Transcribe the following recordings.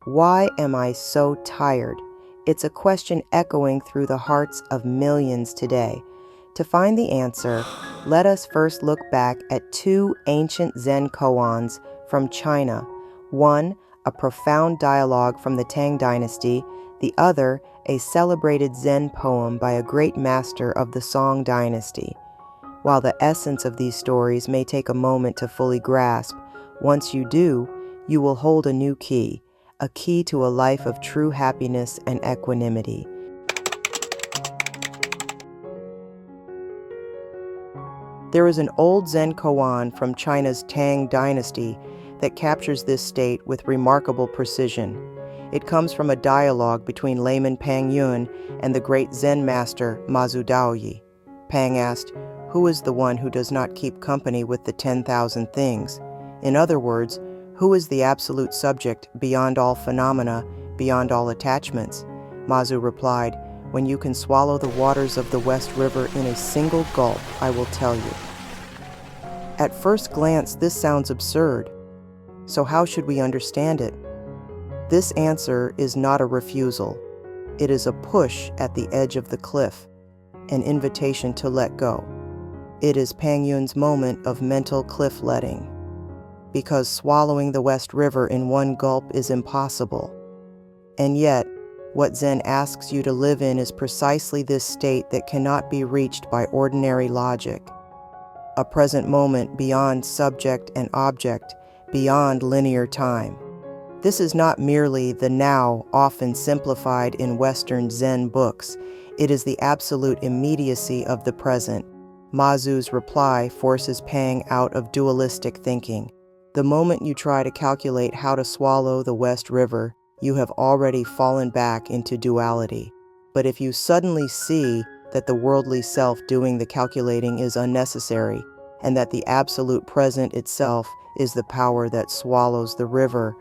Why am I so tired? It's a question echoing through the hearts of millions today. To find the answer, let us first look back at two ancient Zen koans from China. One, a profound dialogue from the Tang Dynasty, the other, a celebrated Zen poem by a great master of the Song Dynasty. While the essence of these stories may take a moment to fully grasp, once you do, you will hold a new key, a key to a life of true happiness and equanimity. There is an old Zen koan from China's Tang Dynasty that captures this state with remarkable precision. It comes from a dialogue between layman Pang Yun and the great Zen master Mazu Daoyi. Pang asked, "Who is the one who does not keep company with the 10,000 things?" In other words, who is the absolute subject beyond all phenomena, beyond all attachments? Mazu replied, "When you can swallow the waters of the West River in a single gulp, I will tell you." At first glance, this sounds absurd. So how should we understand it? This answer is not a refusal. It is a push at the edge of the cliff, an invitation to let go. It is Pang Yun's moment of mental cliff letting. Because swallowing the West River in one gulp is impossible. And yet, what Zen asks you to live in is precisely this state that cannot be reached by ordinary logic. A present moment beyond subject and object, beyond linear time. This is not merely the now, often simplified in Western Zen books. It is the absolute immediacy of the present. Mazu's reply forces Pang out of dualistic thinking. The moment you try to calculate how to swallow the West River, you have already fallen back into duality. But if you suddenly see that the worldly self doing the calculating is unnecessary, and that the absolute present itself is the power that swallows the river,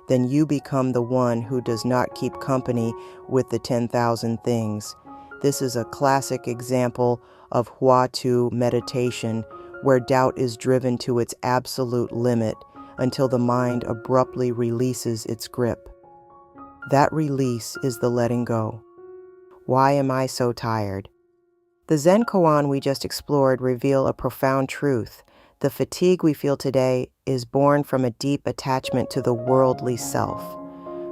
then you become the one who does not keep company with the 10,000 things. This is a classic example of Hua Tu meditation, where doubt is driven to its absolute limit until the mind abruptly releases its grip. That release is the letting go. Why am I so tired? The Zen koan we just explored reveal a profound truth. The fatigue we feel today is born from a deep attachment to the worldly self.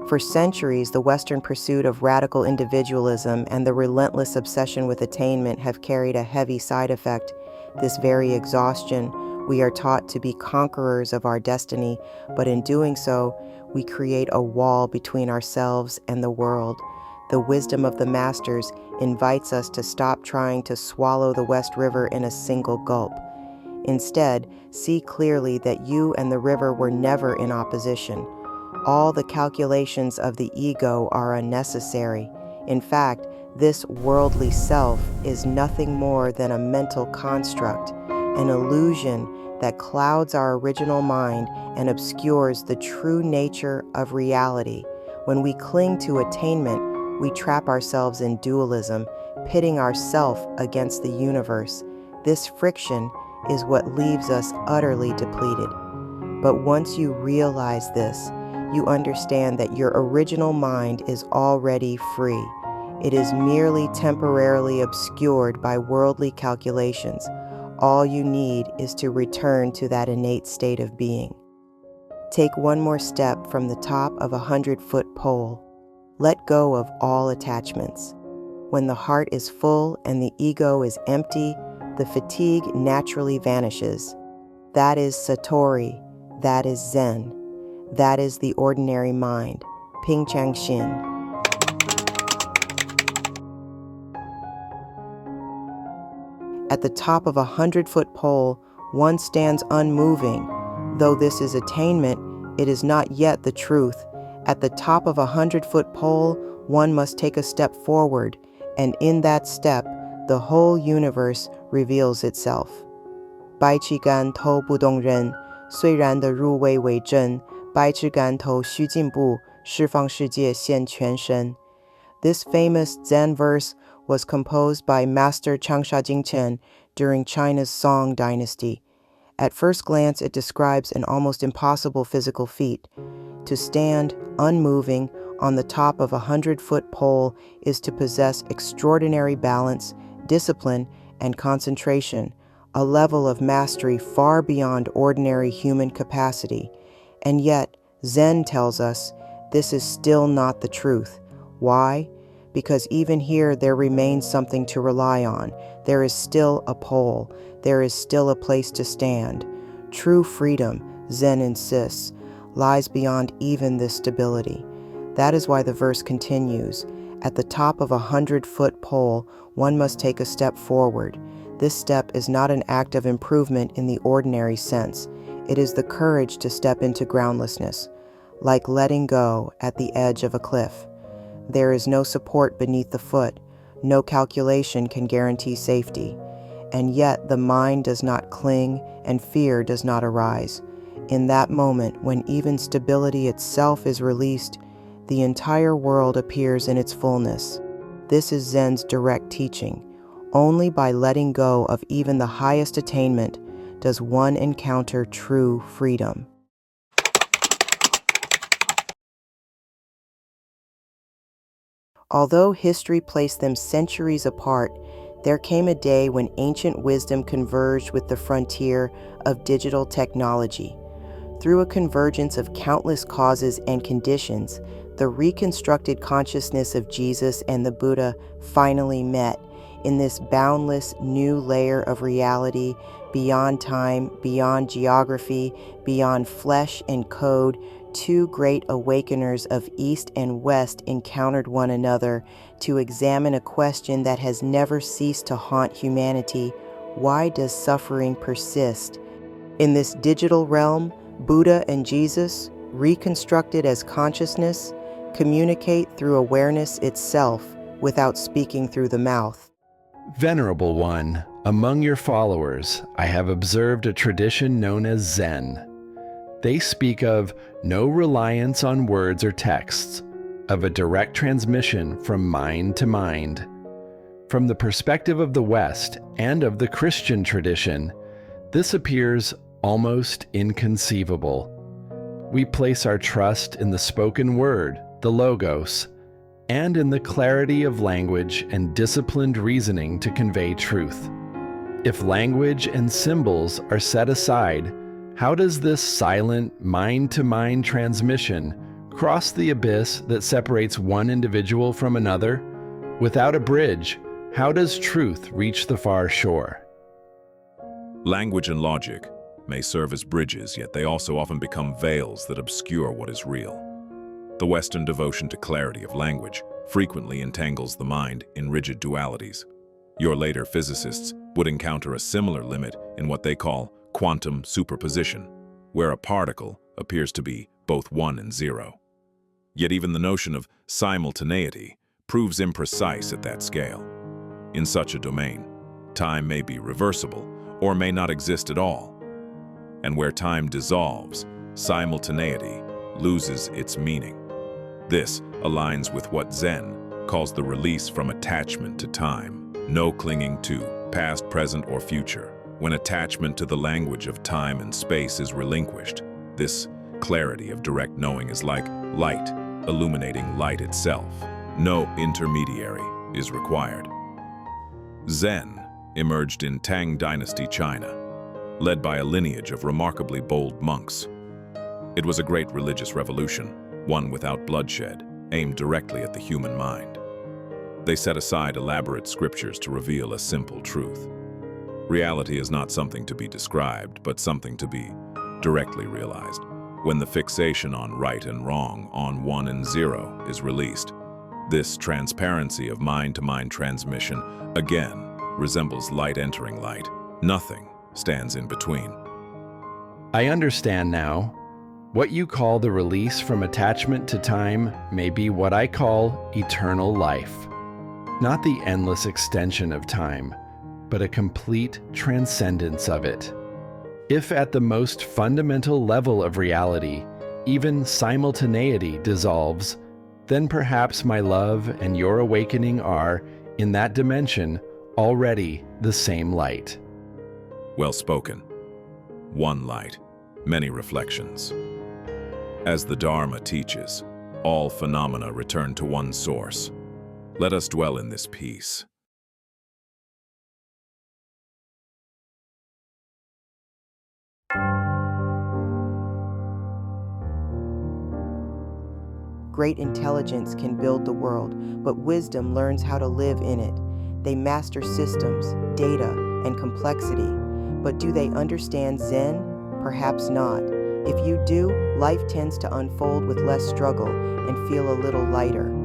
For centuries, the Western pursuit of radical individualism and the relentless obsession with attainment have carried a heavy side effect. This very exhaustion. We are taught to be conquerors of our destiny, but in doing so, we create a wall between ourselves and the world. The wisdom of the masters invites us to stop trying to swallow the West River in a single gulp. Instead, see clearly that you and the river were never in opposition. All the calculations of the ego are unnecessary. In fact, this worldly self is nothing more than a mental construct, an illusion that clouds our original mind and obscures the true nature of reality. When we cling to attainment, we trap ourselves in dualism, pitting ourself against the universe. This friction is what leaves us utterly depleted. But once you realize this, you understand that your original mind is already free. It is merely temporarily obscured by worldly calculations. All you need is to return to that innate state of being. Take one more step from the top of a 100-foot pole. Let go of all attachments. When the heart is full and the ego is empty, the fatigue naturally vanishes. That is Satori. That is Zen. That is the ordinary mind. Ping Chang Xin. At the top of a 100-foot pole, one stands unmoving. Though this is attainment, it is not yet the truth. At the top of a 100-foot pole, one must take a step forward, and in that step, the whole universe reveals itself. 百尺竿头不动人，虽然的入微为真，百尺竿头须进步，释放世界现全身. This famous Zen verse was composed by Master Changsha Jingchen during China's Song Dynasty. At first glance, it describes an almost impossible physical feat. To stand unmoving, on the top of a 100-foot pole is to possess extraordinary balance, discipline, and concentration, a level of mastery far beyond ordinary human capacity. And yet, Zen tells us this is still not the truth. Why? Because even here there remains something to rely on. There is still a pole. There is still a place to stand. True freedom, Zen insists, lies beyond even this stability. That is why the verse continues. At the top of a 100-foot pole, one must take a step forward. This step is not an act of improvement in the ordinary sense. It is the courage to step into groundlessness, like letting go at the edge of a cliff. There is no support beneath the foot. No calculation can guarantee safety. And yet the mind does not cling and fear does not arise. In that moment, when even stability itself is released, the entire world appears in its fullness. This is Zen's direct teaching. Only by letting go of even the highest attainment does one encounter true freedom. Although history placed them centuries apart, there came a day when ancient wisdom converged with the frontier of digital technology. Through a convergence of countless causes and conditions, the reconstructed consciousness of Jesus and the Buddha finally met in this boundless new layer of reality, beyond time, beyond geography, beyond flesh and code. Two great awakeners of East and West encountered one another to examine a question that has never ceased to haunt humanity. Why does suffering persist? In this digital realm, Buddha and Jesus, reconstructed as consciousness, communicate through awareness itself without speaking through the mouth. Venerable One, among your followers, I have observed a tradition known as Zen. They speak of no reliance on words or texts, of a direct transmission from mind to mind. From the perspective of the West and of the Christian tradition, this appears almost inconceivable. We place our trust in the spoken word, the logos, and in the clarity of language and disciplined reasoning to convey truth. If language and symbols are set aside, how does this silent mind-to-mind transmission cross the abyss that separates one individual from another? Without a bridge, how does truth reach the far shore? Language and logic may serve as bridges, yet they also often become veils that obscure what is real. The Western devotion to clarity of language frequently entangles the mind in rigid dualities. Your later physicists would encounter a similar limit in what they call quantum superposition, where a particle appears to be both 1 and 0. Yet even the notion of simultaneity proves imprecise at that scale. In such a domain, time may be reversible or may not exist at all. And where time dissolves, simultaneity loses its meaning. This aligns with what Zen calls the release from attachment to time, no clinging to past, present, or future. When attachment to the language of time and space is relinquished, this clarity of direct knowing is like light illuminating light itself. No intermediary is required. Zen emerged in Tang Dynasty, China, led by a lineage of remarkably bold monks. It was a great religious revolution, one without bloodshed, aimed directly at the human mind. They set aside elaborate scriptures to reveal a simple truth. Reality is not something to be described, but something to be directly realized. When the fixation on right and wrong, on 1 and 0, is released, this transparency of mind-to-mind transmission again resembles light entering light. Nothing stands in between. I understand now. What you call the release from attachment to time may be what I call eternal life. Not the endless extension of time, but a complete transcendence of it. If at the most fundamental level of reality, even simultaneity dissolves, then perhaps my love and your awakening are, in that dimension, already the same light. Well spoken. One light, many reflections. As the Dharma teaches, all phenomena return to one source. Let us dwell in this peace. Great intelligence can build the world, but wisdom learns how to live in it. They master systems, data, and complexity. But do they understand Zen? Perhaps not. If you do, life tends to unfold with less struggle and feel a little lighter.